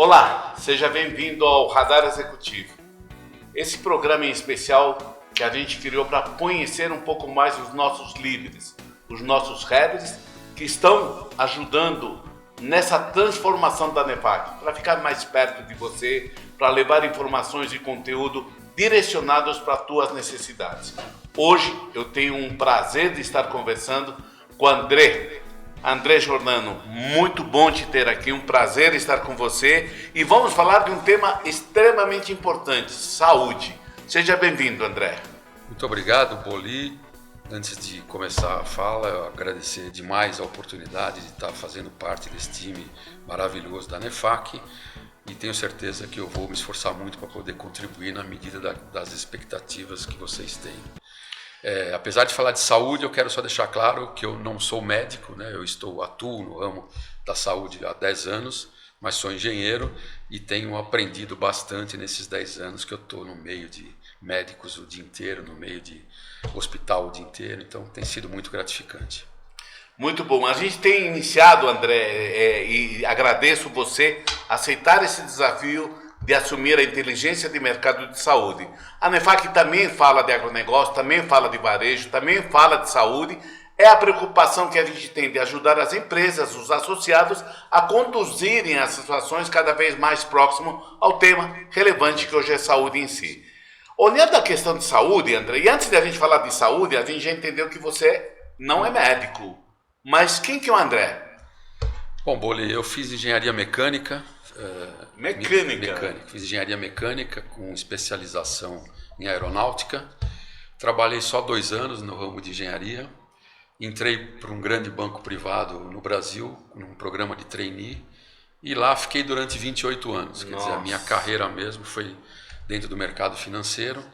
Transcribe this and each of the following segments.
Olá, seja bem-vindo ao Radar Executivo. Esse programa em especial que a gente criou para conhecer um pouco mais os nossos líderes, os nossos headers que estão ajudando nessa transformação da NEFAC, para ficar mais perto de você, para levar informações e conteúdo direcionados para as tuas necessidades. Hoje eu tenho um prazer de estar conversando com André Giordano, muito bom te ter aqui, um prazer estar com você e vamos falar de um tema extremamente importante, saúde. Seja bem-vindo, André. Muito obrigado, Boli. Antes de começar a fala, eu agradecer demais a oportunidade de estar fazendo parte desse time maravilhoso da NEFAC e tenho certeza que eu vou me esforçar muito para poder contribuir na medida das expectativas que vocês têm. Apesar de falar de saúde, eu quero só deixar claro que eu não sou médico, né? Eu atuo no ramo da saúde há 10 anos, mas sou engenheiro e tenho aprendido bastante nesses 10 anos que eu estou no meio de médicos o dia inteiro, no meio de hospital o dia inteiro, então tem sido muito gratificante. Muito bom. A gente tem iniciado, André, e agradeço você aceitar esse desafio de assumir a inteligência de mercado de saúde. A NEFAC também fala de agronegócio, também fala de varejo, também fala de saúde. É a preocupação que a gente tem de ajudar as empresas, os associados, a conduzirem as situações cada vez mais próximo ao tema relevante que hoje é saúde em si. Olhando a questão de saúde, André, e antes de a gente falar de saúde, a gente já entendeu que você não é médico. Mas quem que é o André? Bom, Boli, eu fiz engenharia mecânica. Fiz engenharia mecânica com especialização em aeronáutica. Trabalhei só 2 anos no ramo de engenharia. Entrei para um grande banco privado no Brasil, num programa de trainee, e lá fiquei durante 28 anos. Quer dizer, a minha carreira mesmo foi dentro do mercado financeiro.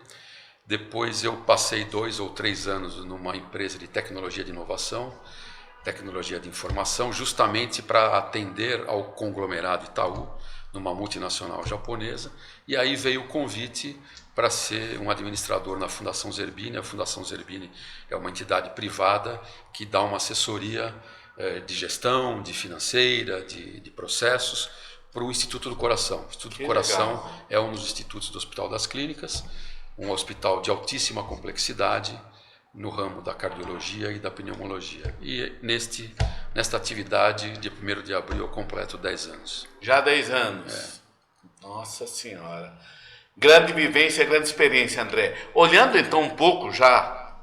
Depois eu passei 2 ou 3 anos numa empresa de tecnologia de inovação, tecnologia de informação, justamente para atender ao conglomerado Itaú, numa multinacional japonesa, e aí veio o convite para ser um administrador na Fundação Zerbini. A Fundação Zerbini é uma entidade privada que dá uma assessoria de gestão, de financeira, de processos, para o Instituto do Coração. O Instituto do Coração é um dos institutos do Hospital das Clínicas, um hospital de altíssima complexidade, no ramo da cardiologia e da pneumologia. E nesta atividade, dia 1º de abril, eu completo 10 anos. Já 10 anos? Nossa Senhora. Grande vivência, grande experiência, André. Olhando então um pouco, já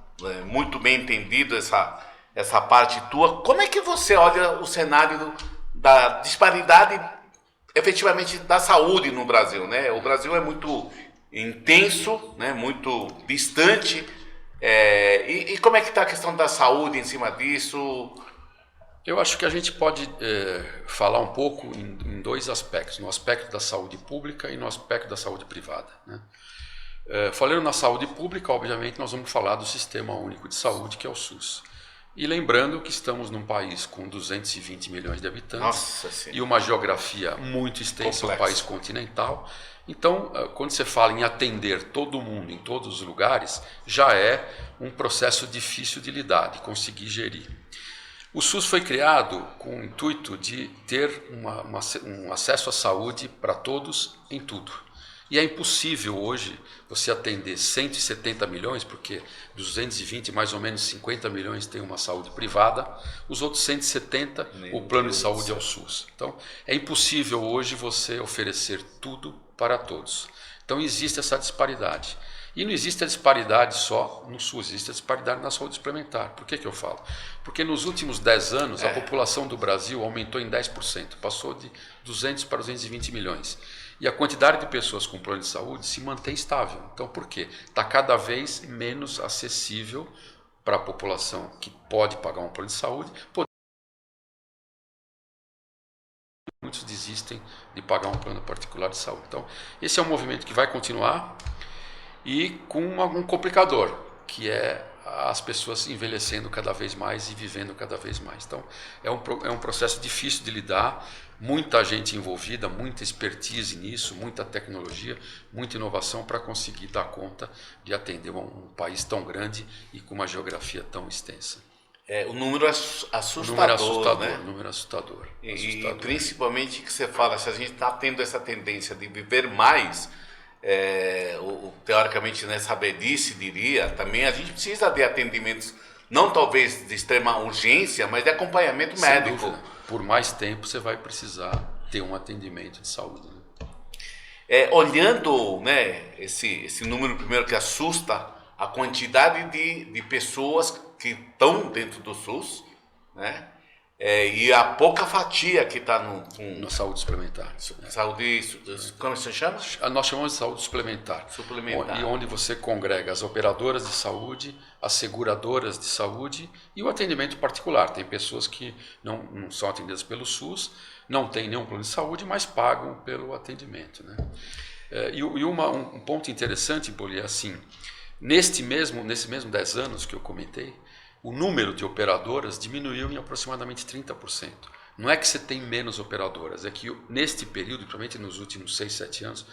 muito bem entendido essa parte tua, como é que você olha o cenário da disparidade, efetivamente, da saúde no Brasil, né? O Brasil é muito intenso, né? Muito distante. E como é que está a questão da saúde em cima disso? Eu acho que a gente pode falar um pouco em 2 aspectos, no aspecto da saúde pública e no aspecto da saúde privada, né? Falando na saúde pública, obviamente nós vamos falar do Sistema Único de Saúde, que é o SUS. E lembrando que estamos num país com 220 milhões de habitantes e uma geografia muito extensa, um país continental. Então, quando você fala em atender todo mundo em todos os lugares, já é um processo difícil de lidar, de conseguir gerir. O SUS foi criado com o intuito de ter um acesso à saúde para todos em tudo. E é impossível hoje você atender 170 milhões, porque dos 220, mais ou menos 50 milhões têm uma saúde privada, os outros 170, o plano de saúde é o SUS. Então, é impossível hoje você oferecer tudo para todos. Então, existe essa disparidade. E não existe a disparidade só no SUS, existe a disparidade na saúde suplementar. Por que eu falo? Porque nos últimos 10 anos, a população do Brasil aumentou em 10%, passou de 200 para 220 milhões. E a quantidade de pessoas com plano de saúde se mantém estável. Então, por quê? Está cada vez menos acessível para a população que pode pagar um plano de saúde. Muitos desistem de pagar um plano particular de saúde. Então, esse é um movimento que vai continuar e com um complicador, que é as pessoas envelhecendo cada vez mais e vivendo cada vez mais. Então, é um processo difícil de lidar, muita gente envolvida, muita expertise nisso, muita tecnologia, muita inovação para conseguir dar conta de atender um país tão grande e com uma geografia tão extensa. O número é assustador, né? O número assustador. E principalmente que você fala, se a gente está tendo essa tendência de viver mais, teoricamente nessa velhice, diria, também a gente precisa de atendimentos, não talvez de extrema urgência, mas de acompanhamento médico. Sem dúvida. Por mais tempo você vai precisar ter um atendimento de saúde. Né? Olhando, né, esse número primeiro que assusta, a quantidade de pessoas que estão dentro do SUS, né? E a pouca fatia que está na saúde suplementar. Saúde, como se chama? Nós chamamos de saúde suplementar. E onde você congrega as operadoras de saúde, as seguradoras de saúde e o atendimento particular. Tem pessoas que não são atendidas pelo SUS, não têm nenhum plano de saúde, mas pagam pelo atendimento. Né? Um ponto interessante, Boli, é assim, nesses mesmos 10 anos que eu comentei, o número de operadoras diminuiu em aproximadamente 30%. Não é que você tem menos operadoras, é que neste período, principalmente nos últimos 6, 7 anos,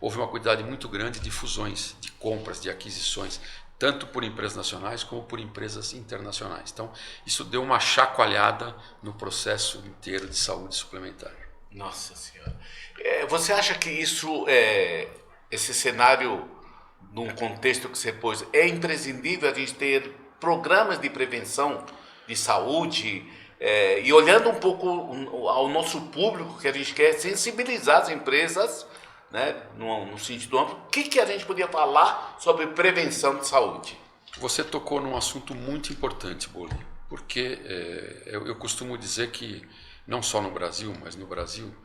houve uma quantidade muito grande de fusões, de compras, de aquisições, tanto por empresas nacionais como por empresas internacionais. Então, isso deu uma chacoalhada no processo inteiro de saúde suplementar. Nossa Senhora. Você acha que esse cenário, num contexto que você pôs, é imprescindível a gente ter programas de prevenção de saúde, e olhando um pouco ao nosso público, que a gente quer sensibilizar as empresas, né, no sentido amplo, o que a gente podia falar sobre prevenção de saúde? Você tocou num assunto muito importante, Boli, porque eu costumo dizer que, não só no Brasil, mas no Brasil,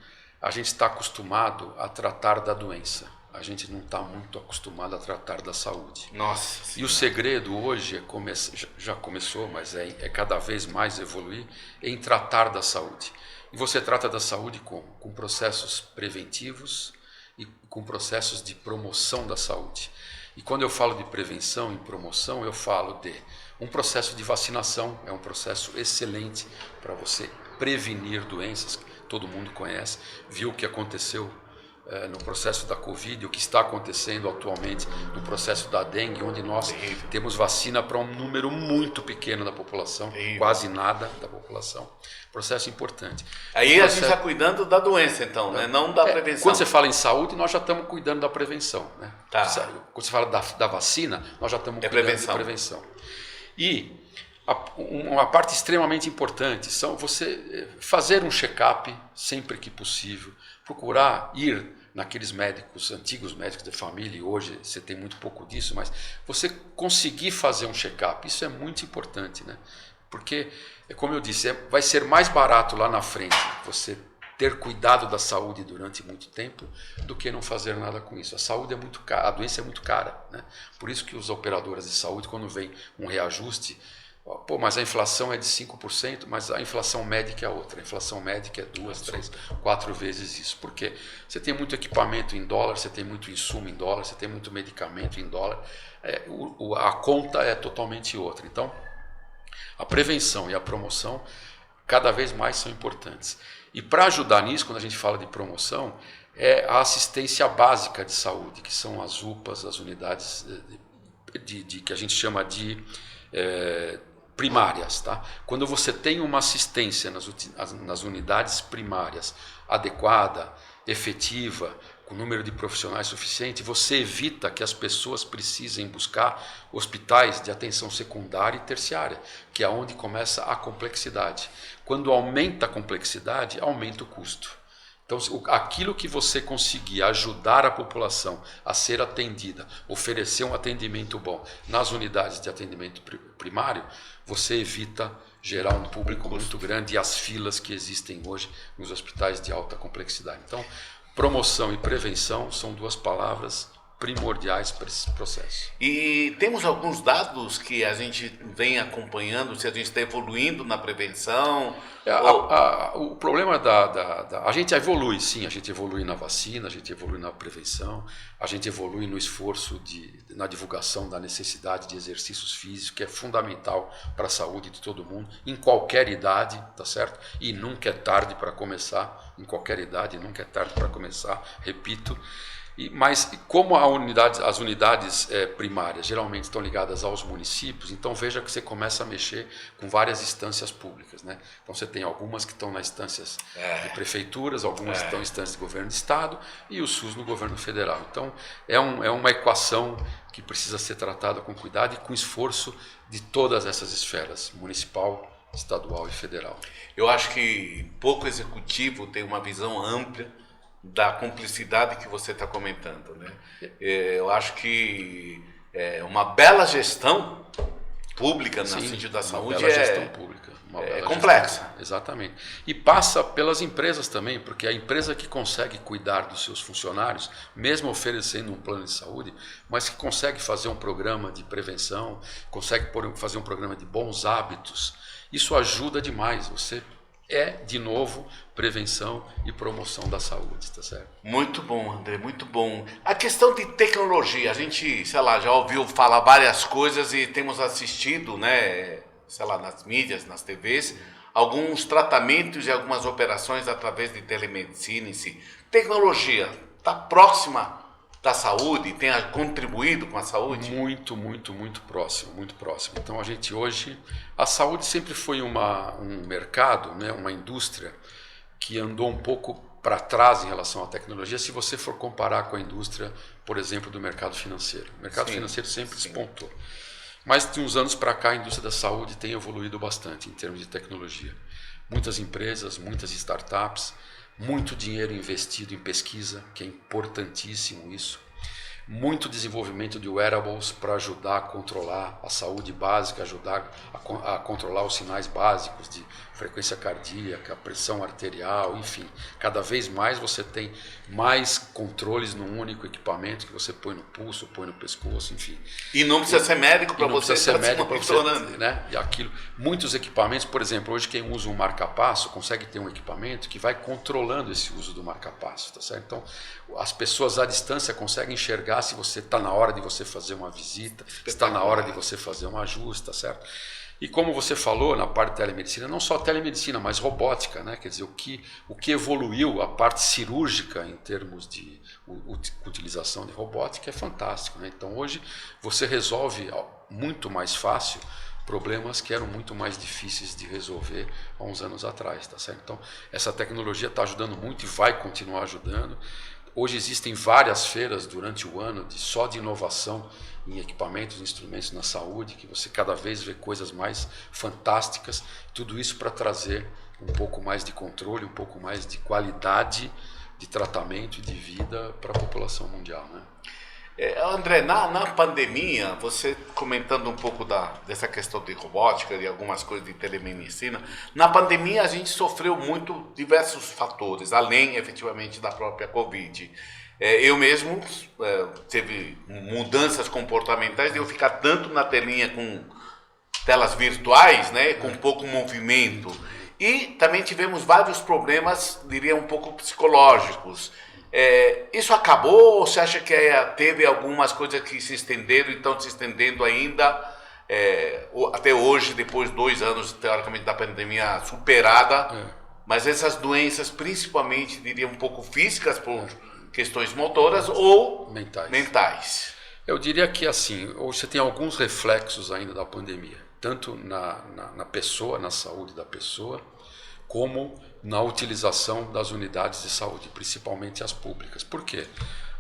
a gente está acostumado a tratar da doença. A gente não está muito acostumado a tratar da saúde. Nossa Senhora. E o segredo hoje já começou, mas é cada vez mais evoluir em tratar da saúde. E você trata da saúde como? Com processos preventivos e com processos de promoção da saúde. E quando eu falo de prevenção e promoção, eu falo de um processo de vacinação, é um processo excelente para você prevenir doenças que todo mundo conhece, viu o que aconteceu no processo da Covid, o que está acontecendo atualmente no processo da dengue, onde nós temos vacina para um número muito pequeno da população, quase nada da população. Processo importante. Aí a gente está cuidando da doença, então, né? Não da prevenção. Quando você fala em saúde, nós já estamos cuidando da prevenção. Né? Tá. Quando você fala da vacina, nós já estamos cuidando da prevenção. E uma parte extremamente importante são você fazer um check-up sempre que possível, procurar ir naqueles médicos, antigos médicos de família, e hoje você tem muito pouco disso, mas você conseguir fazer um check-up, isso é muito importante, né? Porque, como eu disse, vai ser mais barato lá na frente você ter cuidado da saúde durante muito tempo do que não fazer nada com isso. A saúde é muito cara, a doença é muito cara, né? Por isso que os operadoras de saúde, quando vem um reajuste, mas a inflação é de 5%, mas a inflação médica é outra. A inflação médica é 2, 3, 4 vezes isso. Por quê? Você tem muito equipamento em dólar, você tem muito insumo em dólar, você tem muito medicamento em dólar. A conta é totalmente outra. Então, a prevenção e a promoção cada vez mais são importantes. E para ajudar nisso, quando a gente fala de promoção, é a assistência básica de saúde, que são as UPAs, as unidades que a gente chama de primárias, tá? Quando você tem uma assistência nas unidades primárias adequada, efetiva, com número de profissionais suficiente, você evita que as pessoas precisem buscar hospitais de atenção secundária e terciária, que é onde começa a complexidade. Quando aumenta a complexidade, aumenta o custo. Então, aquilo que você conseguir ajudar a população a ser atendida, oferecer um atendimento bom nas unidades de atendimento primário, você evita gerar um público muito grande e as filas que existem hoje nos hospitais de alta complexidade. Então, promoção e prevenção são duas palavras primordiais para esse processo. E temos alguns dados que a gente vem acompanhando, se a gente está evoluindo na prevenção? O problema a gente evolui, sim, a gente evolui na vacina, a gente evolui na prevenção, a gente evolui no esforço na divulgação da necessidade de exercícios físicos, que é fundamental para a saúde de todo mundo, em qualquer idade, tá certo? E nunca é tarde para começar, em qualquer idade, nunca é tarde para começar, repito. Mas como as unidades primárias geralmente estão ligadas aos municípios, então veja que você começa a mexer com várias instâncias públicas, né? Então você tem algumas que estão nas instâncias de prefeituras, algumas que estão em instâncias de governo de estado e o SUS no governo federal. Então é uma equação que precisa ser tratada com cuidado e com esforço de todas essas esferas, municipal, estadual e federal. Eu acho que pouco executivo tem uma visão ampla da cumplicidade que você está comentando, né? Eu acho que uma bela gestão pública no sentido da saúde gestão pública, complexa. Gestão, exatamente. E passa pelas empresas também, porque a empresa que consegue cuidar dos seus funcionários, mesmo oferecendo um plano de saúde, mas que consegue fazer um programa de prevenção, consegue fazer um programa de bons hábitos, isso ajuda demais. Você de novo, prevenção e promoção da saúde, tá certo? Muito bom, André, muito bom. A questão de tecnologia, a gente, sei lá, já ouviu falar várias coisas e temos assistido, né, sei lá, nas mídias, nas TVs, alguns tratamentos e algumas operações através de telemedicina em si. Tecnologia está próxima da saúde, tem contribuído com a saúde? Muito, muito, muito próximo, muito próximo. Então a gente hoje, a saúde sempre foi um mercado, né, uma indústria que andou um pouco para trás em relação à tecnologia, se você for comparar com a indústria, por exemplo, do mercado financeiro. O mercado financeiro sempre despontou. Mas de uns anos para cá a indústria da saúde tem evoluído bastante em termos de tecnologia. Muitas empresas, muitas startups, muito dinheiro investido em pesquisa, que é importantíssimo isso. Muito desenvolvimento de wearables para ajudar a controlar a saúde básica, ajudar a controlar os sinais básicos de frequência cardíaca, pressão arterial, enfim. Cada vez mais você tem mais controles num único equipamento que você põe no pulso, põe no pescoço, enfim. E não precisa ser médico para você estar se monitorando, né? E aquilo, muitos equipamentos, por exemplo, hoje quem usa um marca-passo consegue ter um equipamento que vai controlando esse uso do marca-passo, tá certo? Então, as pessoas à distância conseguem enxergar se você está na hora de você fazer uma visita, se está na hora de você fazer um ajuste, tá certo? E como você falou na parte de telemedicina, não só telemedicina, mas robótica, né? Quer dizer, o que evoluiu a parte cirúrgica em termos de utilização de robótica é fantástico, né? Então hoje você resolve muito mais fácil problemas que eram muito mais difíceis de resolver há uns anos atrás, tá certo? Então essa tecnologia está ajudando muito e vai continuar ajudando. Hoje existem várias feiras durante o ano só de inovação em equipamentos, instrumentos na saúde, que você cada vez vê coisas mais fantásticas, tudo isso para trazer um pouco mais de controle, um pouco mais de qualidade de tratamento e de vida para a população mundial, né? André, na pandemia, você comentando um pouco dessa questão de robótica e algumas coisas de telemedicina, na pandemia a gente sofreu muito diversos fatores, além efetivamente da própria Covid. Eu mesmo teve mudanças comportamentais de eu ficar tanto na telinha com telas virtuais, né, com pouco movimento. E também tivemos vários problemas, diria, um pouco psicológicos. Isso acabou ou você acha que teve algumas coisas que se estenderam e estão se estendendo ainda até hoje, depois de 2 anos, teoricamente, da pandemia superada, mas essas doenças, principalmente, diria, um pouco físicas, por questões motoras ou mentais? Eu diria que assim, você tem alguns reflexos ainda da pandemia, tanto na pessoa, na saúde da pessoa, como na utilização das unidades de saúde, principalmente as públicas. Por quê?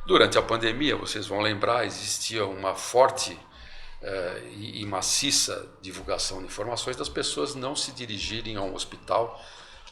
Durante a pandemia, vocês vão lembrar, existia uma forte e maciça divulgação de informações das pessoas não se dirigirem a um hospital,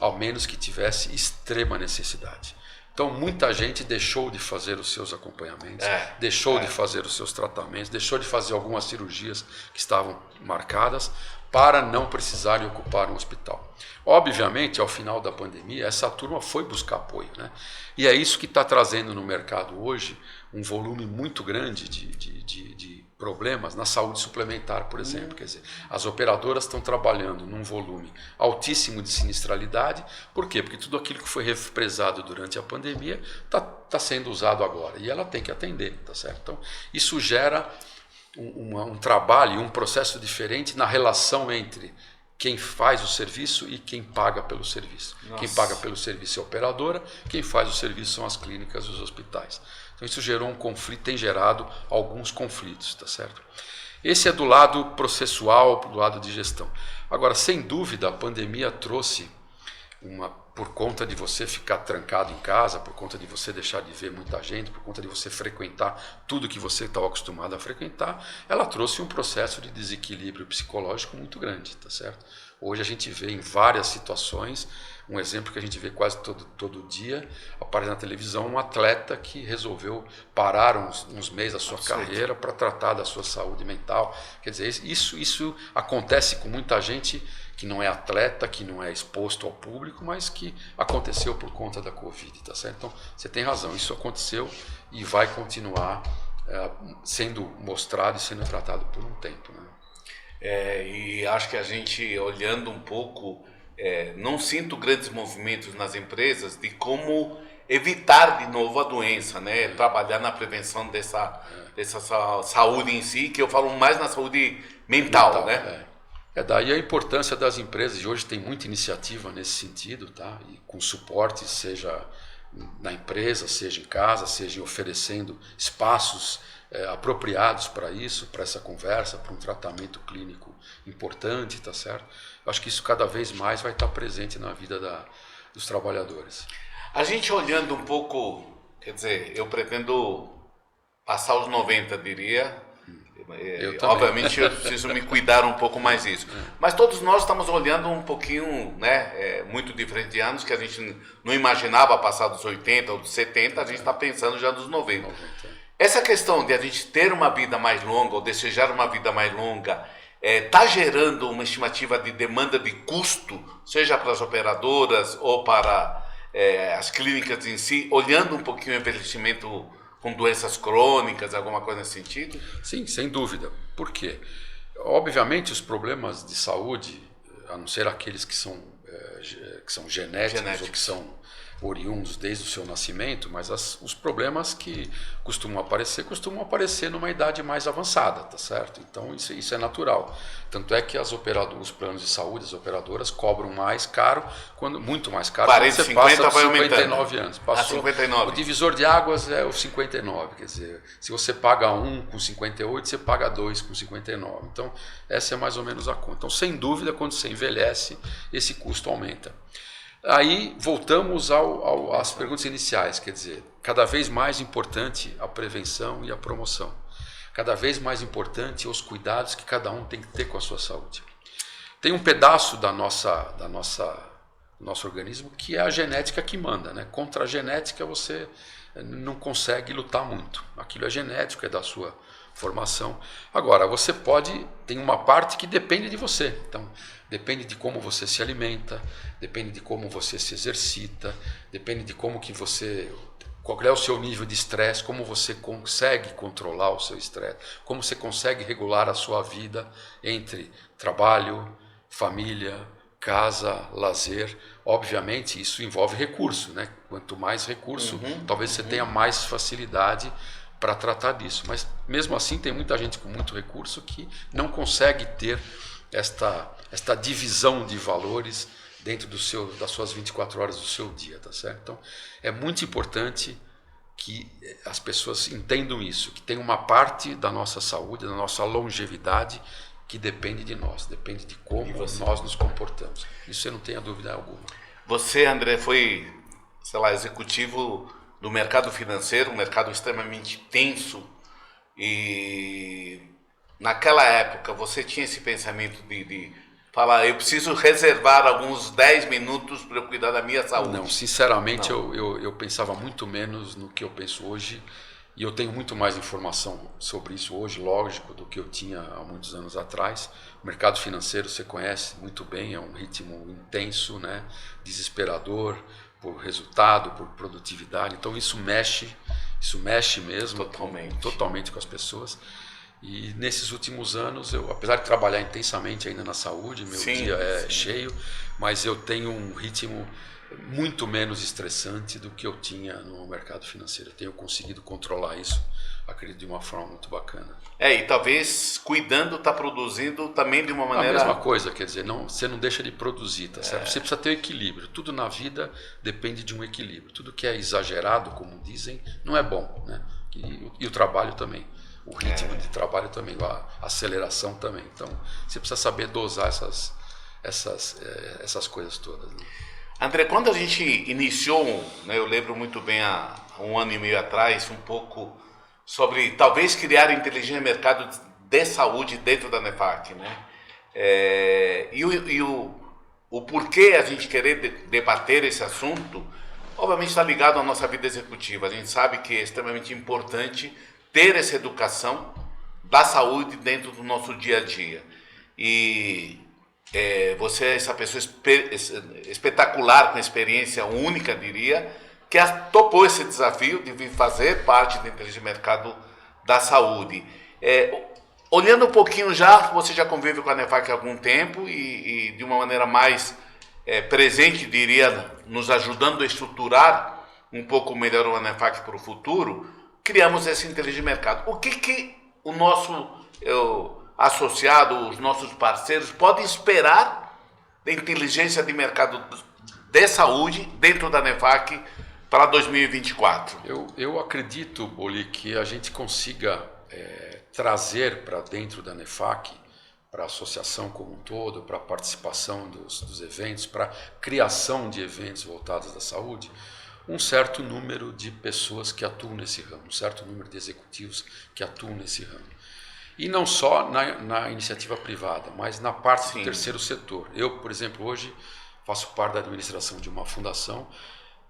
ao menos que tivesse extrema necessidade. Então, muita gente deixou de fazer os seus acompanhamentos, deixou de fazer os seus tratamentos, deixou de fazer algumas cirurgias que estavam marcadas para não precisarem ocupar um hospital. Obviamente, ao final da pandemia, essa turma foi buscar apoio, né? E é isso que está trazendo no mercado hoje um volume muito grande de problemas na saúde suplementar, por exemplo. Quer dizer, as operadoras estão trabalhando num volume altíssimo de sinistralidade. Por quê? Porque tudo aquilo que foi represado durante a pandemia está sendo usado agora e ela tem que atender, tá certo? Então, isso gera um trabalho, um processo diferente na relação entre quem faz o serviço e quem paga pelo serviço. Nossa. Quem paga pelo serviço é a operadora, quem faz o serviço são as clínicas e os hospitais. Então isso gerou um conflito, tem gerado alguns conflitos, tá certo? Esse é do lado processual, do lado de gestão. Agora, sem dúvida, a pandemia trouxe por conta de você ficar trancado em casa, por conta de você deixar de ver muita gente, por conta de você frequentar tudo que você estava acostumado a frequentar, ela trouxe um processo de desequilíbrio psicológico muito grande, tá certo? Hoje a gente vê em várias situações, um exemplo que a gente vê quase todo dia, aparece na televisão um atleta que resolveu parar uns meses da sua carreira para tratar da sua saúde mental. Quer dizer, isso acontece com muita gente que não é atleta, que não é exposto ao público, mas que aconteceu por conta da Covid, tá certo? Então, você tem razão, isso aconteceu e vai continuar sendo mostrado e sendo tratado por um tempo, né? E acho que a gente, olhando um pouco, não sinto grandes movimentos nas empresas de como evitar de novo a doença, né? Trabalhar na prevenção dessa saúde em si, que eu falo mais na saúde mental, né? Daí a importância das empresas, e hoje tem muita iniciativa nesse sentido, tá? E com suporte, seja na empresa, seja em casa, seja oferecendo espaços apropriados para isso, para essa conversa, para um tratamento clínico importante, tá certo? Eu acho que isso cada vez mais vai estar presente na vida dos trabalhadores. A gente olhando um pouco, quer dizer, eu pretendo passar os 90, diria. Obviamente eu preciso me cuidar um pouco mais disso. Mas todos nós estamos olhando um pouquinho, né, muito diferente de anos, que a gente não imaginava passar dos 80 ou dos 70, a gente está pensando já dos 90. Essa questão de a gente ter uma vida mais longa ou desejar uma vida mais longa está gerando uma estimativa de demanda de custo, seja para as operadoras ou para as clínicas em si, olhando um pouquinho o envelhecimento com doenças crônicas, alguma coisa nesse sentido? Sim, sem dúvida. Por quê? Obviamente os problemas de saúde, a não ser aqueles que são genéticos ou que são oriundos desde o seu nascimento, mas os problemas que costumam aparecer numa idade mais avançada, tá certo? Então isso é natural. Tanto é que os planos de saúde, as operadoras cobram mais caro, muito mais caro, 40, quando você 50 passa dos 59 anos. Passou, 59. O divisor de águas é o 59, quer dizer, se você paga 1 com 58, você paga 2 com 59. Então essa é mais ou menos a conta. Então, sem dúvida, quando você envelhece, esse custo aumenta. Aí voltamos às perguntas iniciais, quer dizer, cada vez mais importante a prevenção e a promoção. Cada vez mais importante os cuidados que cada um tem que ter com a sua saúde. Tem um pedaço do nosso organismo que é a genética que manda, né? Contra a genética você não consegue lutar muito. Aquilo é genético, é da sua formação. Agora, tem uma parte que depende de você. Então, depende de como você se alimenta, depende de como você se exercita, depende de qual é o seu nível de estresse, como você consegue controlar o seu estresse, como você consegue regular a sua vida entre trabalho, família, casa, lazer. Obviamente, isso envolve recurso, né? Quanto mais recurso, talvez você tenha mais facilidade para tratar disso. Mas, mesmo assim, tem muita gente com muito recurso que não consegue ter esta divisão de valores dentro das suas 24 horas do seu dia, tá certo? Então, é muito importante que as pessoas entendam isso, que tem uma parte da nossa saúde, da nossa longevidade, que depende de nós, depende de como nós nos comportamos. Isso eu não tenho dúvida alguma. Você, André, foi, executivo do mercado financeiro, um mercado extremamente tenso, e naquela época você tinha esse pensamento de falar, eu preciso reservar alguns 10 minutos para eu cuidar da minha saúde? Não, sinceramente, não. Eu pensava muito menos no que eu penso hoje, e eu tenho muito mais informação sobre isso hoje, lógico, do que eu tinha há muitos anos atrás. O mercado financeiro, você conhece muito bem, é um ritmo intenso, né? Desesperador, por resultado, por produtividade. Então isso mexe mesmo totalmente com as pessoas. E nesses últimos anos, apesar de trabalhar intensamente ainda na saúde, meu dia é cheio, mas eu tenho um ritmo muito menos estressante do que eu tinha no mercado financeiro. Eu tenho conseguido controlar isso acredito, de uma forma muito bacana. E talvez cuidando, está produzindo também de uma maneira... A mesma coisa, quer dizer, você não deixa de produzir, tá certo? Você precisa ter um equilíbrio. Tudo na vida depende de um equilíbrio. Tudo que é exagerado, como dizem, não é bom, né? E o trabalho também. O ritmo de trabalho também, a aceleração também. Então, você precisa saber dosar essas coisas todas, né? André, quando a gente iniciou, né, eu lembro muito bem há 1 ano e meio atrás, um pouco sobre talvez criar inteligência de mercado de saúde dentro da NEFAC, né? O porquê a gente querer debater esse assunto, obviamente está ligado à nossa vida executiva. A gente sabe que é extremamente importante ter essa educação da saúde dentro do nosso dia a dia. E você é essa pessoa espetacular, com experiência única, diria, que topou esse desafio de vir fazer parte da inteligência de mercado da saúde. Olhando um pouquinho você já convive com a NEFAC há algum tempo e de uma maneira mais presente, diria, nos ajudando a estruturar um pouco melhor a NEFAC para o futuro, criamos esse inteligência de mercado. O que o nosso associado, os nossos parceiros podem esperar da inteligência de mercado de saúde dentro da NEFAC para 2024? Eu acredito, Boli, que a gente consiga trazer para dentro da NEFAC, para a associação como um todo, para a participação dos eventos, para a criação de eventos voltados à saúde, um certo número de pessoas que atuam nesse ramo, um certo número de executivos que atuam nesse ramo. E não só na iniciativa privada, mas na parte do terceiro setor. Eu, por exemplo, hoje faço parte da administração de uma fundação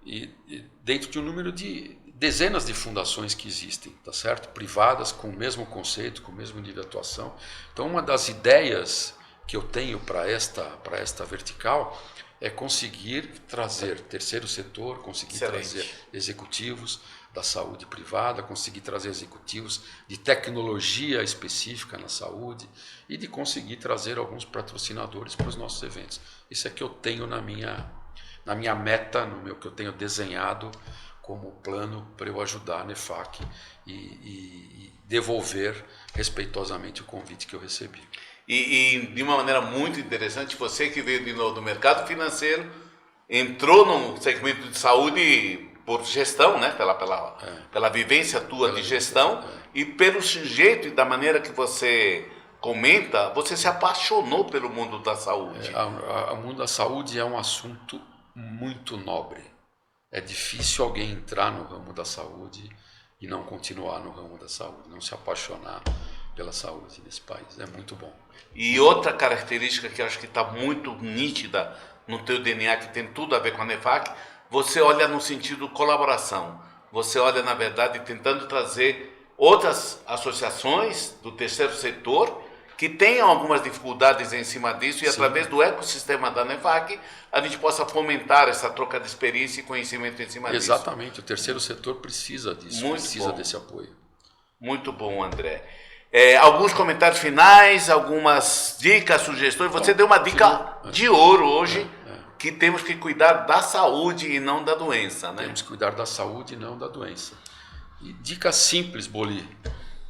e dentro de um número de dezenas de fundações que existem, tá certo? Privadas, com o mesmo conceito, com o mesmo nível de atuação. Então, uma das ideias que eu tenho para esta vertical é conseguir trazer terceiro setor, conseguir trazer executivos da saúde privada, conseguir trazer executivos de tecnologia específica na saúde e de conseguir trazer alguns patrocinadores para os nossos eventos. Isso é que eu tenho na minha meta, que eu tenho desenhado como plano para eu ajudar a NEFAC e devolver respeitosamente o convite que eu recebi. E de uma maneira muito interessante, você que veio de novo do mercado financeiro, entrou no segmento de saúde por gestão, né? Pela vivência tua de gestão e pelo jeito e da maneira que você comenta, você se apaixonou pelo mundo da saúde. O mundo da saúde é um assunto muito nobre. É difícil alguém entrar no ramo da saúde e não continuar no ramo da saúde, não se apaixonar pela saúde nesse país. É muito bom. E outra característica que eu acho que está muito nítida no teu DNA, que tem tudo a ver com a NEFAC, você olha no sentido colaboração. Você olha, na verdade, tentando trazer outras associações do terceiro setor que tenham algumas dificuldades em cima disso e através do ecossistema da NEFAC a gente possa fomentar essa troca de experiência e conhecimento em cima disso. Exatamente, o terceiro setor precisa disso, precisa desse apoio. Muito bom, André. Alguns comentários finais, algumas dicas, sugestões. Você deu uma dica de ouro hoje, que temos que cuidar da saúde e não da doença, né? Temos que cuidar da saúde e não da doença. E dica simples, Boli.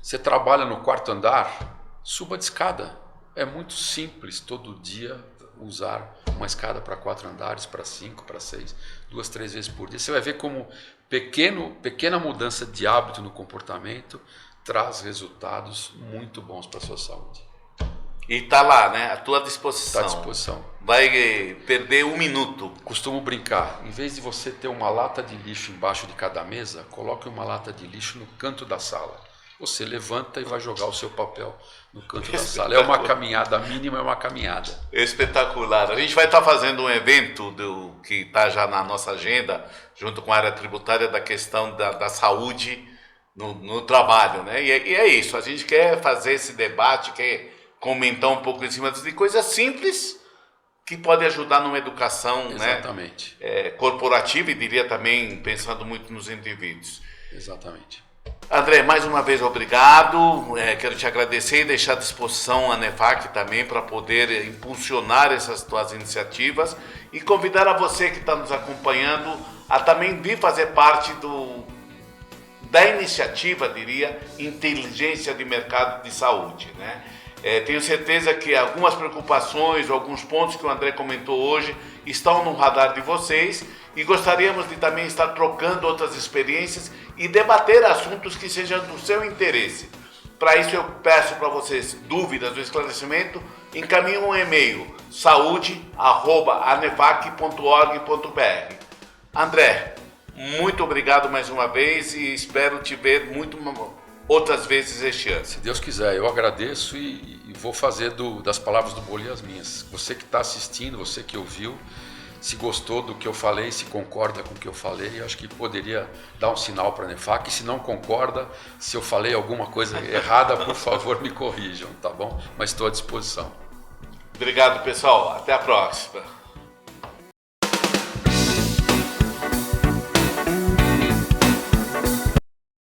Você trabalha no 4º andar, suba de escada. É muito simples todo dia usar uma escada para 4 andares, para 5, para 6, 2, 3 vezes por dia. Você vai ver como pequena mudança de hábito no comportamento traz resultados muito bons para a sua saúde. E está lá, né? À tua disposição. Está à disposição. Vai perder 1 minuto. Costumo brincar, em vez de você ter uma lata de lixo embaixo de cada mesa, coloque uma lata de lixo no canto da sala. Você levanta e vai jogar o seu papel no canto da sala. É uma caminhada, a mínima é uma caminhada. Espetacular. A gente vai estar fazendo um evento que está já na nossa agenda, junto com a área tributária, da questão da saúde no trabalho, né? E é isso, a gente quer fazer esse debate, quer comentar um pouco em cima de coisas simples que podem ajudar numa educação, exatamente, né? Corporativa e diria também pensando muito nos indivíduos. Exatamente. André, mais uma vez obrigado, quero te agradecer e deixar à disposição a NEFAC também para poder impulsionar essas tuas iniciativas e convidar a você que está nos acompanhando a também vir fazer parte da iniciativa, diria, inteligência de mercado de saúde, né? Tenho certeza que algumas preocupações, alguns pontos que o André comentou hoje estão no radar de vocês e gostaríamos de também estar trocando outras experiências e debater assuntos que sejam do seu interesse. Para isso eu peço para vocês dúvidas ou esclarecimento, encaminhe um e-mail saude@anefac.org.br. André, muito obrigado mais uma vez e espero te ver outras vezes este ano. Se Deus quiser, eu agradeço e vou fazer das palavras do Boli as minhas. Você que está assistindo, você que ouviu, se gostou do que eu falei, se concorda com o que eu falei, eu acho que poderia dar um sinal para a Anefac. Se não concorda, se eu falei alguma coisa errada, por favor, me corrijam, tá bom? Mas estou à disposição. Obrigado, pessoal. Até a próxima.